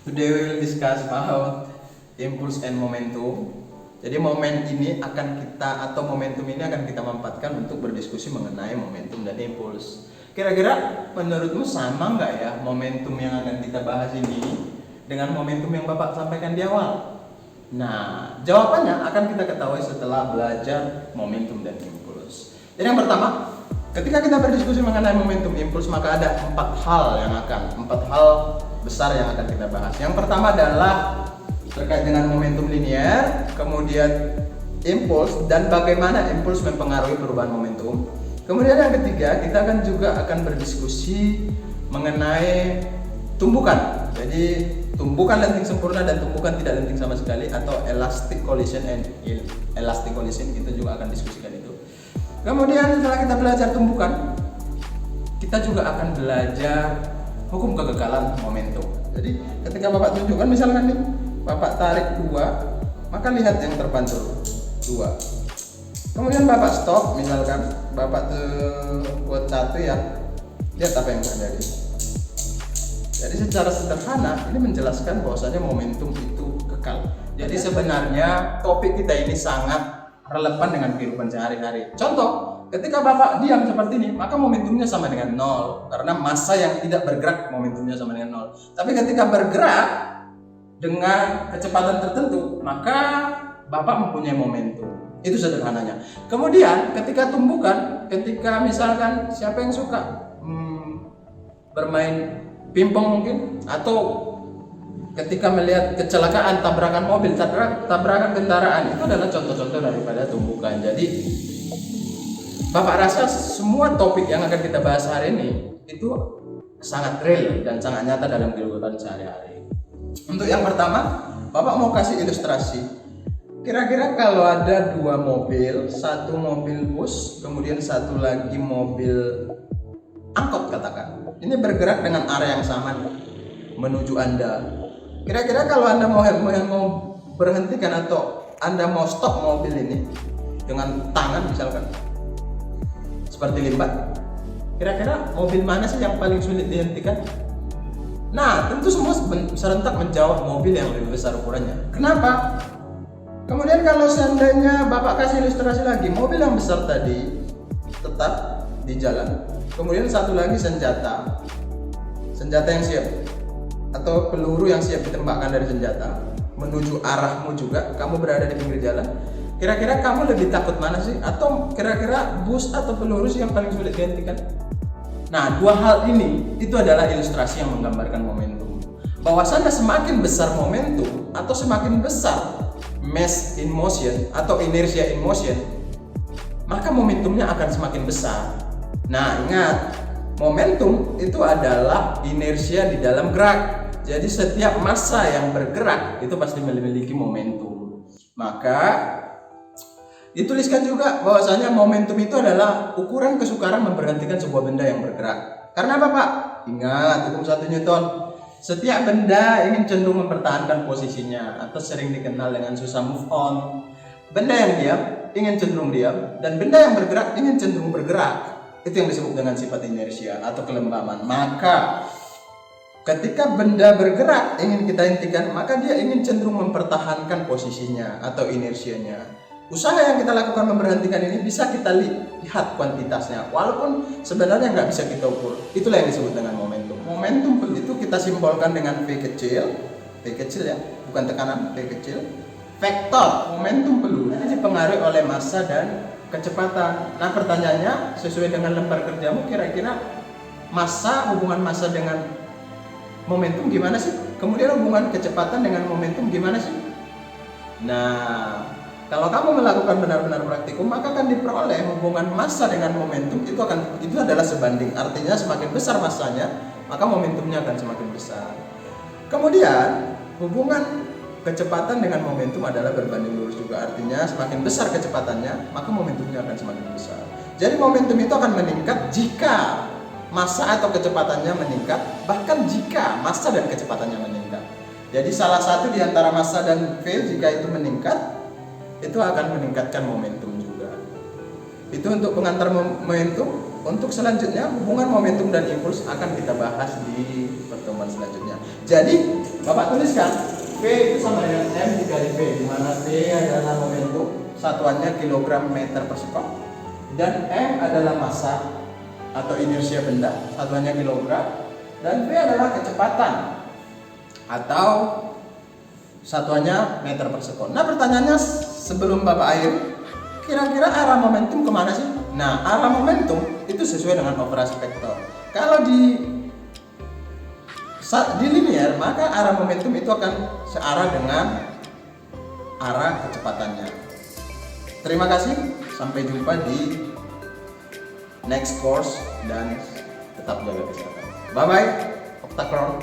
Today we will discuss about impulse and momentum. Jadi momen ini akan kita atau momentum ini akan kita manfaatkan untuk berdiskusi mengenai momentum dan impuls. Kira-kira menurutmu sama nggak ya momentum yang akan kita bahas ini dengan momentum yang Bapak sampaikan di awal? Nah, jawabannya akan kita ketahui setelah belajar momentum dan impuls. Jadi yang pertama, ketika kita berdiskusi mengenai momentum impuls, maka ada empat hal besar yang akan kita bahas. Yang pertama adalah terkait dengan momentum linear, kemudian impuls dan bagaimana impuls mempengaruhi perubahan momentum. Kemudian yang ketiga, kita akan berdiskusi mengenai tumbukan. Jadi tumbukan lenting sempurna dan tumbukan tidak lenting sama sekali atau elastic collision and elastic collision, kita juga akan diskusikan itu. Kemudian setelah kita belajar tumbukan, kita juga akan belajar hukum kegagalan momentum. Jadi ketika Bapak tunjukkan misalkan nih, Bapak tarik 2, maka lihat yang terpantul 2. Kemudian Bapak stop, misalkan Bapak buat 1 ya, lihat apa yang terjadi. Jadi secara sederhana ini menjelaskan bahwasanya momentum itu kekal. Jadi sebenarnya topik kita ini sangat relevan dengan kehidupan sehari-hari. Contoh, ketika Bapak diam seperti ini, maka momentumnya sama dengan 0 karena massa yang tidak bergerak momentumnya sama dengan 0. Tapi ketika bergerak dengan kecepatan tertentu, maka Bapak mempunyai momentum. Itu sederhananya. Kemudian ketika tumbukan, ketika misalkan siapa yang suka bermain pingpong mungkin, atau ketika melihat kecelakaan, tabrakan mobil, tabrakan kendaraan, itu adalah contoh-contoh daripada tumbukan. Jadi Bapak rasa semua topik yang akan kita bahas hari ini itu sangat real dan sangat nyata dalam kehidupan sehari-hari. Untuk yang pertama, Bapak mau kasih ilustrasi. Kira-kira kalau ada 2 mobil, satu mobil bus, kemudian satu lagi mobil angkot katakan. Ini bergerak dengan arah yang sama menuju Anda. Kira-kira kalau Anda mau berhentikan atau Anda mau stop mobil ini dengan tangan misalkan, seperti limbat, kira-kira mobil mana sih yang paling sulit dihentikan? Nah, tentu semua serentak menjawab mobil yang lebih besar ukurannya. Kenapa? Kemudian kalau seandainya Bapak kasih ilustrasi lagi, mobil yang besar tadi tetap di jalan, kemudian satu lagi senjata yang siap atau peluru yang siap ditembakkan dari senjata menuju arahmu juga, kamu berada di pinggir jalan. Kira-kira kamu lebih takut mana sih? Atau kira-kira bus atau peluru sih yang paling sulit dihentikan? Nah, 2 hal ini itu adalah ilustrasi yang menggambarkan momentum. Bahwasanya semakin besar momentum atau semakin besar mass in motion atau inertia in motion, maka momentumnya akan semakin besar. Nah, ingat, momentum itu adalah inersia di dalam gerak. Jadi setiap massa yang bergerak itu pasti memiliki momentum. Maka dituliskan juga bahwasanya momentum itu adalah ukuran kesukaran memberhentikan sebuah benda yang bergerak. Karena apa, Pak? Ingat hukum 1 Newton. Setiap benda ingin cenderung mempertahankan posisinya atau sering dikenal dengan susah move on. Benda yang diam ingin cenderung diam, dan benda yang bergerak ingin cenderung bergerak. Itu yang disebut dengan sifat inersia atau kelembaman. Maka ketika benda bergerak ingin kita hentikan, maka dia ingin cenderung mempertahankan posisinya atau inersianya. Usaha yang kita lakukan memberhentikan ini bisa kita lihat kuantitasnya, walaupun sebenarnya nggak bisa kita ukur. Itulah yang disebut dengan momentum. Momentum itu kita simbolkan dengan V kecil ya, bukan tekanan, V kecil. Vektor momentum peluru itu dipengaruhi oleh massa dan kecepatan. Nah, pertanyaannya sesuai dengan lembar kerjamu, kira-kira hubungan massa dengan momentum gimana sih? Kemudian hubungan kecepatan dengan momentum gimana sih? Nah, kalau kamu melakukan benar-benar praktikum, maka akan diperoleh hubungan massa dengan momentum itu adalah sebanding. Artinya semakin besar massanya, maka momentumnya akan semakin besar. Kemudian hubungan kecepatan dengan momentum adalah berbanding lurus juga. Artinya semakin besar kecepatannya, maka momentumnya akan semakin besar. Jadi momentum itu akan meningkat jika massa atau kecepatannya meningkat, bahkan jika massa dan kecepatannya meningkat. Jadi salah satu di antara massa dan V jika itu meningkat, itu akan meningkatkan momentum juga. Itu untuk pengantar momentum. untuk selanjutnya hubungan momentum dan impuls akan kita bahas di pertemuan selanjutnya. Jadi Bapak tuliskan V itu sama dengan M dikali V, di mana V adalah momentum, satuannya kilogram meter per sekon, dan M adalah massa atau inersia benda, satuannya kilogram, dan V adalah kecepatan atau satuannya meter per sekon. Nah pertanyaannya sebelum Bapak akhiri, kira-kira arah momentum kemana sih? Nah arah momentum itu sesuai dengan operasi vektor. Kalau di linear, maka arah momentum itu akan searah dengan arah kecepatannya. Terima kasih, sampai jumpa di next course dan tetap jaga kesehatan. Bye bye, Octacron.